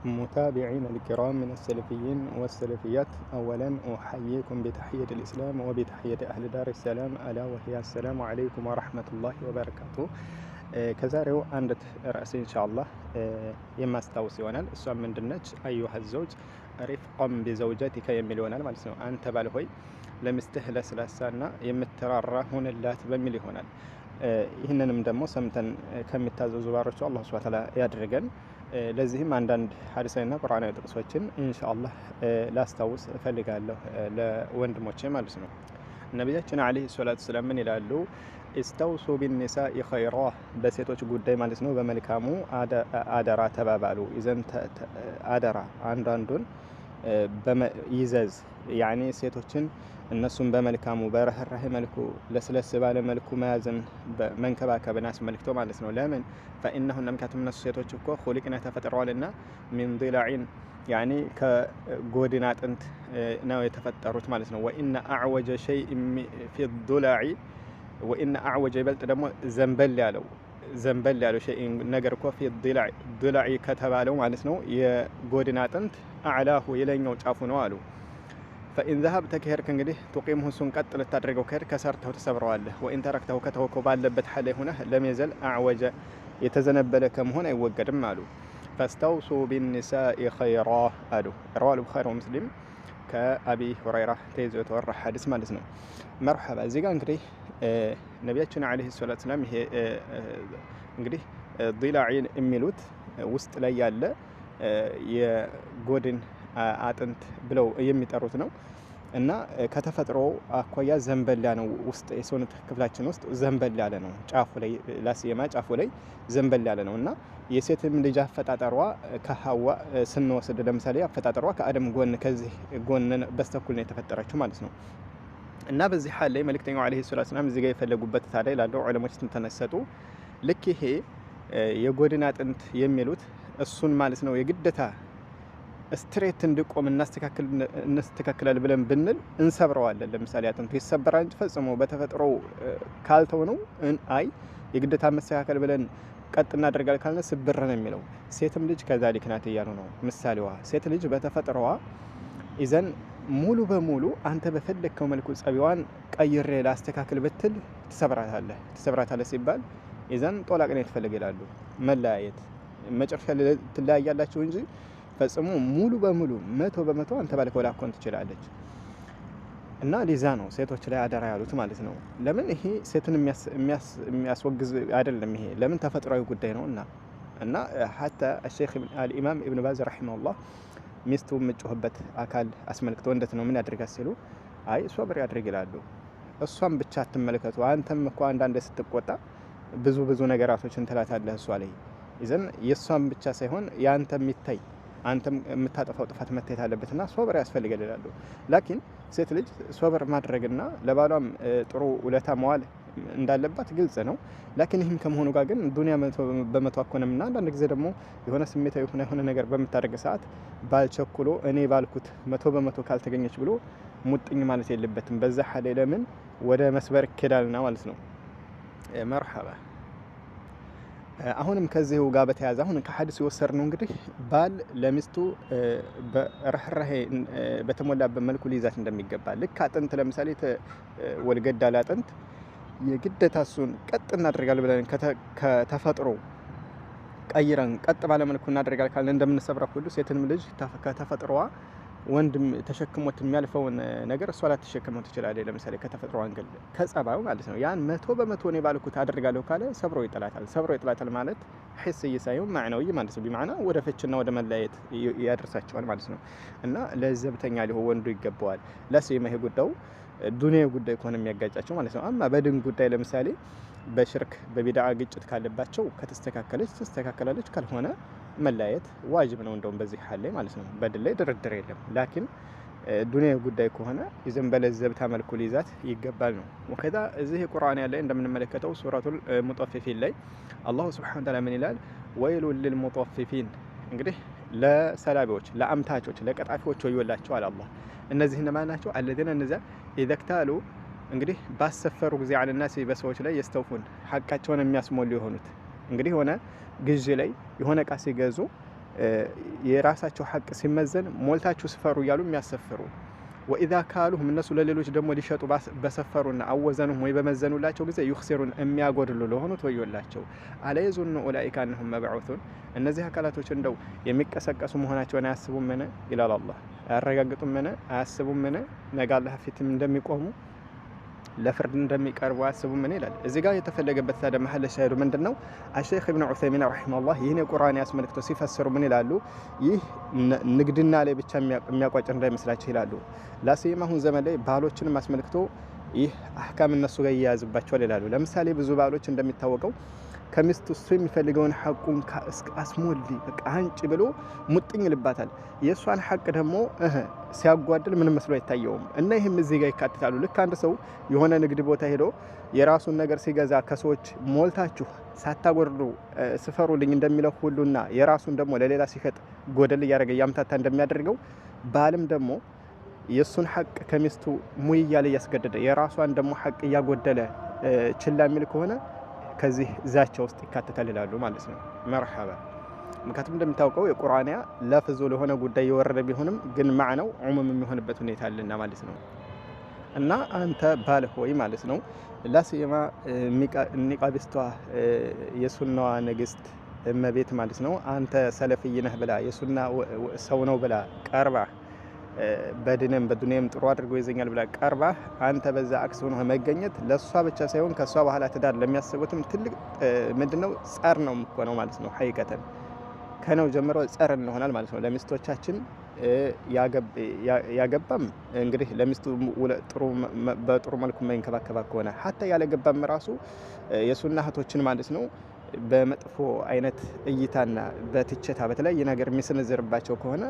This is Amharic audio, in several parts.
متابعين الكرام من السلفيين والسلفيات، أولا أحييكم بتحية الإسلام وبتحية أهل دار السلام ألا وهي السلام عليكم ورحمة الله وبركاته። كزاريو عندت رأسي إن شاء الله يما استوسي ونال السؤال من دنج أيها الزوج رفقا بزوجتك يملونال مالسنو أنت بالهوي لمستهل سلاسانا يمتراره هون اللات بملي هونال ይህንንም ደግሞ ሰምተን ከሚታዘዙ ባሮቹ አላህ ሱብሓነሁ ወተዓላ ያድርገን። ለዚህም አንዳንድ ሐዲሳዊና ቁርአናዊ ጥቅሶችን ኢንሻአላህ ላስታውስ እፈልጋለሁ ለወንድሞቼ ማለት ነው። ነብያችን አለይሂ ሰላቱ ሰላም ምን ይላሉ? ኢስተውሱ ቢንኒሳኢ ኸይራ፣ በሴቶች ጉዳይ ማለት ነው በመልካሙ አደራ ተባባሉ። ይዘን አደራ አንዳንዱን ይዘዝ ያኒ ሴቶችን እነሱን በመልካሙ በረህራህ መልኩ ለስለስ ባለ መልኩ መያዝን መንከባከብን አስመልክቶ ማለት ነው። ለምን فإنهن ምክንያቱም እነሱ ሴቶች እኮ ኹሊቅና ተፈጥረዋልና ሚን ዲላዒን ያኒ ከጎድን አጥንት ነው የተፈጠሩት ማለት ነው። ወኢነ አዕወጀ ሸይء ፊ الضلع ወኢነ አዕወጀ ይበልጥ ደግሞ ዘንበል ያለው ሸይء ነገር እኮ ፊ الضلع ከተባለው ማለት ነው የጎድን አጥንት አዕላሁ የላይኛው ጫፉ ነው አሉ። فإن ذهبت كهرك እንግዲህ تقيمه እሱን ቀጥ ልታደርገው ከሄድ ከሰርተው ተሰብረዋለህ። وإن تركته ከተወከው ባለበት ሐለ ሆነ ለሚዘል አዕወጀ የተዘነበለ ከመሆን አይወገድም አሉ። فاستوصوا بالنساء خيرا አሉ። رواه البخاري ومسلم ከአቢ ሁረይራ ተይዞ የተወራ ሐዲስ ማለት ነው። መርሐባ እዚህ ጋር እንግዲህ ነብያችን አለይሂ ሰላቱ ሰላም ይሄ እንግዲህ ዲላዒን የሚሉት ውስጥ ላይ ያለ የጎድን አጥንት ብለው የሚጠሩት ነው እና ከተፈጥሮ አኳያ ዘንበል ያለው ውስጥ የሰውነት ክፍላችን ውስጥ ዘንበል ያለ ነው። ጫፉ ላይ ላስየማ ጫፉ ላይ ዘንበል ያለ ነው እና የሴትም ልጅ አፈጣጠሯ ከሐዋ ስንወስድ ለምሳሌ አፈጣጠሯ ከአደም ጎን ከዚህ ጎን በስተኩል ነው የተፈጠረችው ማለት ነው። እና በዚህ ሐል ላይ መልእክተኛው አለይሂ ሰላቱ ሰላም እዚህ ጋር የፈለጉበት ታዲያ ይላሉ ዑለሞች ተነሰጡ። ልክ ይሄ የጎድን አጥንት የሚሉት እሱን ማለት ነው የግዴታ ስትሬት እንዲቆም እናስተካክላል ብለን ብንል እንሰብረዋለን። ለምሳሌ አጥንቱ ይሰበራል እንጂ ፈጽሞ በተፈጥሮ ካልተው ነው አይ የግዴታ መስተካከል ብለን ቀጥ እናደርጋል ካልነ ስብር ነው የሚለው። ሴትም ልጅ ከዛሊክ ናት እያሉ ነው ምሳሌዋ። ሴት ልጅ በተፈጥሮዋ ኢዘን ሙሉ በሙሉ አንተ በፈለከው መልኩ ጸቢዋን ቀይሬ ላስተካክል ብትል ትሰብራታለህ ሲባል ኢዘን ጦላቅ ነው የተፈለገ ይላሉ። መለያየት መጨረሻ ትለያያላችሁ እንጂ ፈጽሞ ሙሉ በሙሉ 100% አንተ ባልከው ላኮን ትችላለች። እና ሊዛ ነው ሴቶች ላይ አደራ ያሉት ማለት ነው። ለምን ይሄ ሴትን የሚያስወግዝ አይደለም። ይሄ ለምን ተፈጥሯዊ ጉዳይ ነው እና حتى الشيخ الامام ابن باز رحمه الله ሚስቱ የምትጮህበት አካል አስመልክቶ እንደት ነው ምን ያድርጋት ሲሉ አይ ሶብር ያድርግ ይላሉ። እሷን ብቻ አትመለከቱ። አንተም እኮ አንዳንዴ ስትቆጣ ብዙ ነገራቶችን ትላታለህ እሷ ላይ። ይዘን የሷን ብቻ ሳይሆን ያንተም ይታይ አንተም የምታጠፋው ጥፋት መታየት አለበትና ሶብር ያስፈልጋል ይላሉ። ላኪን ሴት ልጅ ሶብር ማድረግና ለባሏም ጥሩ ውለታ መዋል እንዳለባት ግልጽ ነው። ላኪን ይህም ከመሆኑ ጋር ግን ዱንያ በመቶ አኮነምና አንዳንድ ጊዜ ደግሞ የሆነ ስሜታዊ የሆነ ነገር በምታደርግ ሰዓት ባልቸኩሎ እኔ ባልኩት 100% ካልተገኘች ብሎ ሙጥኝ ማለት የለበትም። በዛ ሐለ ለምን ወደ መስበር ከዳልና ማለት ነው። መርሐባ አሁንም ከዚሁ ጋር በተያያዘ አሁን ከሐዲስ የወሰድነው እንግዲህ ባል ለሚስቱ በረህራሄ በተሞላበት መልኩ ሊይዛት እንደሚገባ ልክ አጥንት ለምሳሌ ወልገዳ አጥንት የግዴታ እሱን ቀጥ እናደርጋለን ብለን ከተፈጥሮ ቀይረን ቀጥ ባለ መልኩ እናደርጋለን ካልን እንደምንሰብረው ሁሉ ሴትንም ልጅ ከተፈጥሮዋ ወንድም ተሸክሞት የሚያልፈውን ነገር እሷ ላይ ተሸክመው ትችላለች። ለምሳሌ ከተፈጥሮ አንገል ከጸባዩ ማለት ነው ያን 100% እኔ ባልኩት አደርጋለሁ ካለ ሰብሮ ይጥላታል ማለት ሂስ ይሳየው ማዕናዊ ማለት ነው። በማዕና ወደ ፍችና ወደ መለያየት ያደርሳቸዋል ማለት ነው። እና ለዘብተኛ ሊሆን ወንዱ ይገባዋል። ለሴማ ይሄ ጉዳዩ ዱንያ ጉዳይ ከሆነ የሚያጋጫቸው ማለት ነው። አማ በድን ጉዳይ ለምሳሌ በሽርክ በቢድዓ ግጭት ካለባቸው ከተስተካከለች ተስተካከላለች፣ ካልሆነ መለያየት ዋጅብ ነው። እንደውም በዚህ ሐል ላይ ማለት ነው በድል ላይ ድርድር የለም። ላኪን ዱንያ ጉዳይ ከሆነ ይዘንበለዘብታ መልኩ ሊይዛት ይገባል ነው። ወከዛ እዚህ ቁርአን ያለ እንደምንመለከተው ሱረቱል ሙጠፊፊን ላይ አላሁ ሱብሓነሁ ወተዓላ ምን ይላል? ወይሉል ሊልሙጠፊፊን እንግዲህ ለሰላቢዎች፣ ለአምታቾች፣ ለቀጣፊዎች ወዮላቸው አለ አላህ። እነዚህ እነማን ናቸው? አለዚነ እነዚያ ኢዘክታሉ እንግዲህ ባሰፈሩ ጊዜ አለናሲ በሰዎች ላይ የስተውፉን ሐቃቸውን የሚያስሞሉ የሆኑት እንግዲህ ሆነ ግዢ ላይ የሆነ እቃ ሲገዙ የራሳቸው ሐቅ ሲመዘን ሞልታችሁ ስፈሩ እያሉ የሚያሰፍሩ ወኢዛ ካሉሁም እነሱ ለሌሎች ደግሞ ሊሸጡ በሰፈሩና አወዘኑም ወይ በመዘኑላቸው ጊዜ ዩኽሲሩን የሚያጎድሉ ለሆኑት ወዮላቸው። አለየዙኑ ኡላኢከ አነሁም መብዑቱን እነዚህ አካላቶች እንደው የሚቀሰቀሱ መሆናቸውን አያስቡምን? ይላል አላህ። አያረጋግጡምን? አያስቡምን? ነገ አላህ ፊትም እንደሚቆሙ ለፍርድ እንደሚቀርቡ አያስቡምን? ይላል። እዚህ ጋር የተፈለገበት ታዲያ መሐል ሻሂዱ ምንድነው? አሸይኽ ኢብኑ ዑሰይሚን ረሂመሁላህ ይህን የቁርአን ያስመልክተው ሲፈስሩ ምን ይላሉ? ይህ ንግድና ላይ ብቻ የሚያቋጭ እንዳይመስላችሁ ይላሉ። ላሲየማ አሁን ዘመን ላይ ባሎችንም አስመልክቶ ይህ አህካም እነሱ ጋር ይያዝባቸዋል ይላሉ። ለምሳሌ ብዙ ባሎች እንደሚታወቀው ከሚስቱ እሱ የሚፈልገውን ሐቁን አስሞሊ በቃ አንጭ ብሎ ሙጥኝ ልባታል። የእሷን ሐቅ ደግሞ ሲያጓድል ምንም መስሎ አይታየውም። እና ይህም እዚህ ጋር ይካትታሉ። ልክ አንድ ሰው የሆነ ንግድ ቦታ ሄዶ የራሱን ነገር ሲገዛ ከሰዎች ሞልታችሁ ሳታጎድሉ ስፈሩልኝ እንደሚለው ሁሉና የራሱን ደግሞ ለሌላ ሲሸጥ ጎደል እያደረገ እያምታታ እንደሚያደርገው ባልም ደግሞ የእሱን ሐቅ ከሚስቱ ሙይ እያለ እያስገደደ የራሷን ደግሞ ሐቅ እያጎደለ ችላ የሚል ከሆነ ከዚህ ዛቻ ውስጥ ይካተታል ይላሉ ማለት ነው። መርሐባ። ምክንያቱም እንደምታውቀው የቁርአንያ ለፍዙ ለሆነ ጉዳይ የወረደ ቢሆንም ግን ማዕናው ዑሙም የሚሆንበት ሁኔታ አለና ማለት ነው። እና አንተ ባል ሆይ ማለት ነው ላሲየማ ኒቃቢስቷ የሱናዋ ንግስት እመቤት ማለት ነው አንተ ሰለፍይ ነህ ብላ የሱና ሰው ነው ብላ ቀርባ በድንም በዱንያም ጥሩ አድርጎ ይዘኛል ብላ ቀርባ አንተ በዛ አክስ ሆኖ መገኘት ለሷ ብቻ ሳይሆን ከሷ በኋላ ትዳር ለሚያስቡትም ትልቅ ምንድነው ጸር ነው የምትሆነው ማለት ነው። ሐቂቀተን ከነው ጀምሮ ጸር እንሆናል ማለት ነው። ለሚስቶቻችን ያገባም እንግዲህ ለሚስቱ በጥሩ መልኩ የማይንከባከባ ከሆነ ሀታ ያለገባም ራሱ የሱና እህቶችን ማለት ነው በመጥፎ አይነት እይታና በትችታ በተለያየ ነገር የሚሰነዘርባቸው ከሆነ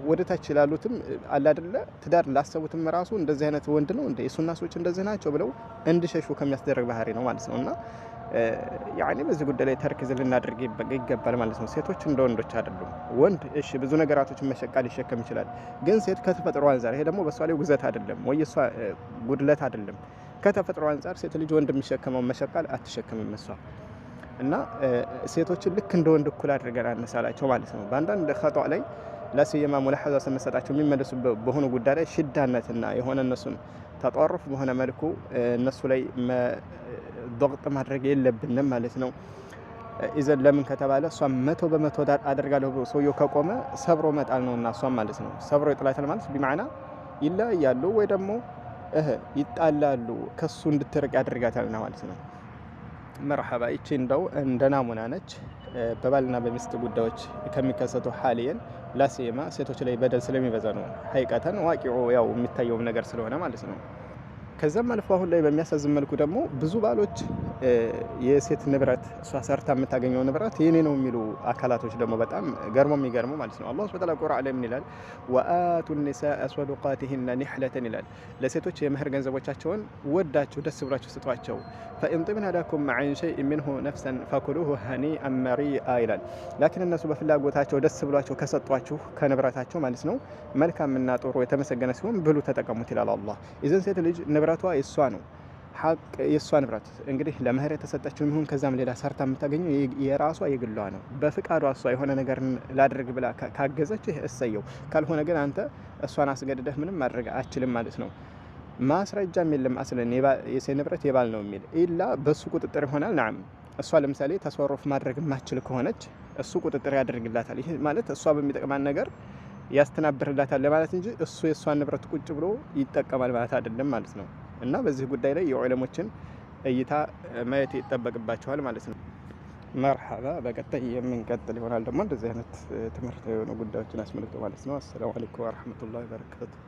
ወደ ታች ላሉትም አለ አይደለ ትዳር ላሰቡትም ራሱ እንደዚህ አይነት ወንድ ነው እንደ የሱና ሰዎች እንደዚህ ናቸው ብለው እንዲሸሹ ከሚያስደርግ ባህሪ ነው ማለት ነውና ያኔ በዚህ ጉዳይ ላይ ተርክዝ ልናደርግ ይገባል ማለት ነው። ሴቶች እንደ ወንዶች አይደሉም። ወንድ እሺ ብዙ ነገራቶችን መሸቃል ሊሸከም ይችላል። ግን ሴት ከተፈጥሮ አንፃር ይሄ ደግሞ በሷ ላይ ጉዘት አይደለም ወይ የሷ ጉድለት አይደለም። ከተፈጥሮ አንፃር ሴት ልጅ ወንድ የሚሸከመው መሸቃል አትሸከምም እሷ እና ሴቶችን ልክ እንደ ወንድ እኩል አድርገን አነሳላቸው ማለት ነው። በአንዳንድ ኸጧ ላይ ላሲየማ ሙላሐዛ ስንሰጣቸው የሚመለሱ በሆኑ ጉዳይ ላይ ሽዳነትና የሆነ እነሱን ተጧሩፍ በሆነ መልኩ እነሱ ላይ ضغط ማድረግ የለብንም ማለት ነው። ኢዘን ለምን ከተባለ እሷ 100% አደርጋለሁ ብሎ ሰውየው ከቆመ ሰብሮ መጣል ነውና እሷም ማለት ነው ሰብሮ ይጥላታል ማለት ቢማዕና ይለያያሉ ወይ ደግሞ ይጣላሉ ከሱ እንድትርቅ ያደርጋታልና ማለት ነው። መርሐባ ይቺ እንደው እንደ ናሙና ነች በባልና በሚስት ጉዳዮች ከሚከሰቱ ሐሊየን ላሲየማ ሴቶች ላይ በደል ስለሚበዛ ነው። ሐቂቀተን ዋቂው ያው የሚታየው ነገር ስለሆነ ማለት ነው። ከዛም አልፎ አሁን ላይ በሚያሳዝን መልኩ ደግሞ ብዙ ባሎች የሴት ንብረት እሷ ሰርታ የምታገኘው ንብረት የኔ ነው የሚሉ አካላቶች ደግሞ በጣም ገርሞ የሚገርሙ ማለት ነው። አላህ ሱብሓነሁ ወተዓላ ቁርአን ላይ ምን ይላል? ወአቱ النساء صدقاتهن نحلة ይላል። ለሴቶች የመህር ገንዘቦቻቸውን ወዳችሁ ደስ ብሏችሁ ስጧቸው። فإن طبن لكم عن شيء منه نفسا فكلوه هنيئا مريئا ይላል። ላኪን እነሱ በፍላጎታቸው ደስ ብሏቸው ከሰጧችሁ ከንብረታቸው ማለት ነው መልካምና ጥሩ የተመሰገነ ሲሆን ብሉ ተጠቀሙት ይላል አላህ። ኢዘን ሴት ልጅ ንብረቷ የሷ ነው። ሐቅ የሷ ንብረት እንግዲህ ለመህር የተሰጠችው ይሁን ከዛም ሌላ ሰርታ የምታገኘው የራሷ የግሏ ነው። በፍቃዷ እሷ የሆነ ነገር ላድርግ ብላ ካገዘች እሰየው። ካልሆነ ግን አንተ እሷን አስገድደህ ምንም ማድረግ አችልም ማለት ነው። ማስረጃም የለም አስለን የሴት ንብረት የባል ነው የሚል ኢላ በሱ ቁጥጥር ይሆናል። ናም እሷ ለምሳሌ ተስወሩፍ ማድረግ ማችል ከሆነች እሱ ቁጥጥር ያደርግላታል። ይሄ ማለት እሷ በሚጠቅማን ነገር ያስተናብርላታል ለማለት እንጂ እሱ የሷን ንብረት ቁጭ ብሎ ይጠቀማል ማለት አይደለም ማለት ነው። እና በዚህ ጉዳይ ላይ የዑለሞችን እይታ ማየት ይጠበቅባቸዋል ማለት ነው። መርሐባ። በቀጣይ የምንቀጥል ይሆናል ደግሞ እንደዚህ አይነት ትምህርታዊ የሆኑ ጉዳዮችን አስመልክቶ ማለት ነው። አሰላሙ አለይኩም ወራህመቱላሂ ወበረካቱ።